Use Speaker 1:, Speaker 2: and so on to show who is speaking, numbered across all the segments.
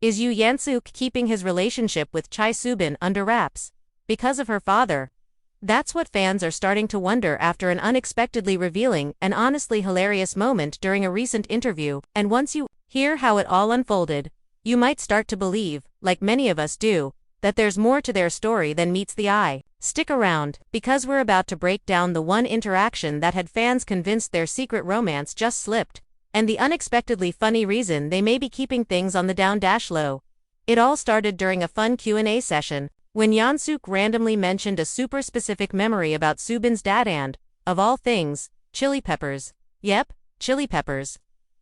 Speaker 1: Is Yoo Yeon-seok keeping his relationship with Chae Soo-Bin under wraps because of her father? That's what fans are starting to wonder after an unexpectedly revealing and honestly hilarious moment during a recent interview, and once you hear how it all unfolded, you might start to believe, like many of us do, that there's more to their story than meets the eye. Stick around, because we're about to break down the one interaction that had fans convinced their secret romance just slipped, and the unexpectedly funny reason they may be keeping things on the down-low. It all started during a fun Q&A session, when Yeon-seok randomly mentioned a super specific memory about Soo-Bin's dad and, of all things, chili peppers. Yep, chili peppers.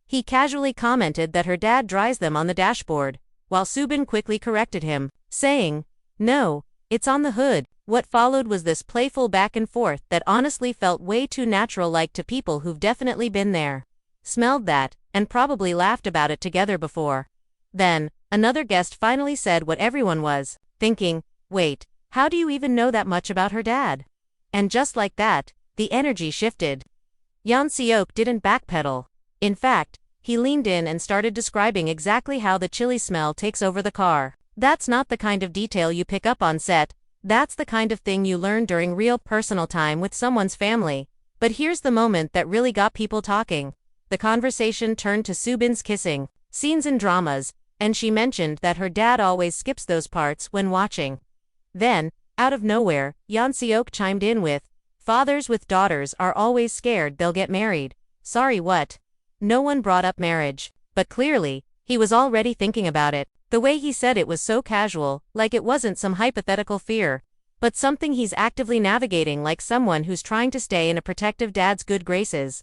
Speaker 1: He casually commented that her dad dries them on the dashboard, while Soo-Bin quickly corrected him, saying, "No, it's on the hood." What followed was this playful back and forth that honestly felt way too natural-like to people who've definitely been there, smelled that, and probably laughed about it together before. Then, another guest finally said what everyone was thinking, wait, how do you even know that much about her dad? And just like that, the energy shifted. Yeon-seok didn't backpedal. In fact, he leaned in and started describing exactly how the chili smell takes over the car. That's not the kind of detail you pick up on set, that's the kind of thing you learn during real personal time with someone's family. But here's the moment that really got people talking. The conversation turned to Soo-Bin's kissing scenes in dramas, and she mentioned that her dad always skips those parts when watching. Then, out of nowhere, Yeon-seok chimed in with, "Fathers with daughters are always scared they'll get married." Sorry, what? No one brought up marriage, but clearly, he was already thinking about it. The way he said it was so casual, like it wasn't some hypothetical fear, but something he's actively navigating, like someone who's trying to stay in a protective dad's good graces.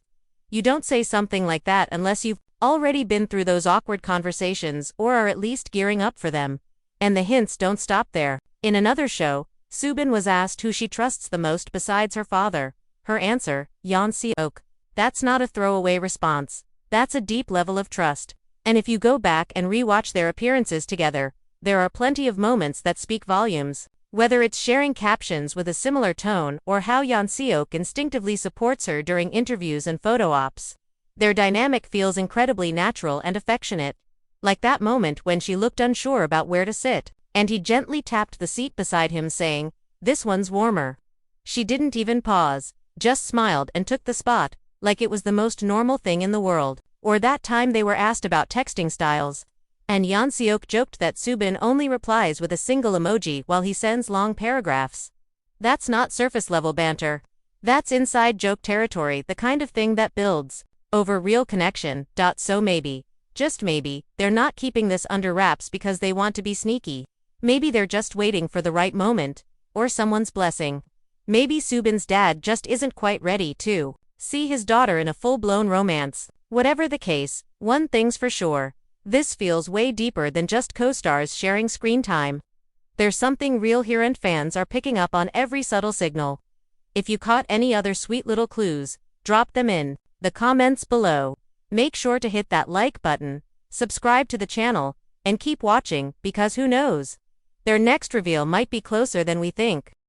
Speaker 1: You don't say something like that unless you've already been through those awkward conversations or are at least gearing up for them. And the hints don't stop there. In another show, Soo-Bin was asked who she trusts the most besides her father. Her answer, Yeon-seok. That's not a throwaway response. That's a deep level of trust. And if you go back and re-watch their appearances together, there are plenty of moments that speak volumes. Whether it's sharing captions with a similar tone or how Yeon-seok instinctively supports her during interviews and photo ops, their dynamic feels incredibly natural and affectionate. Like that moment when she looked unsure about where to sit, and he gently tapped the seat beside him saying, "This one's warmer." She didn't even pause, just smiled and took the spot, like it was the most normal thing in the world. Or that time they were asked about texting styles, and Yeon-seok joked that Soo-Bin only replies with a single emoji while he sends long paragraphs. That's not surface-level banter. That's inside joke territory, the kind of thing that builds over real connection. So maybe, just maybe, they're not keeping this under wraps because they want to be sneaky. Maybe they're just waiting for the right moment, or someone's blessing. Maybe Soo-Bin's dad just isn't quite ready to see his daughter in a full-blown romance. Whatever the case, one thing's for sure. This feels way deeper than just co-stars sharing screen time. There's something real here and fans are picking up on every subtle signal. If you caught any other sweet little clues, drop them in the comments below. Make sure to hit that like button, subscribe to the channel, and keep watching, because who knows? Their next reveal might be closer than we think.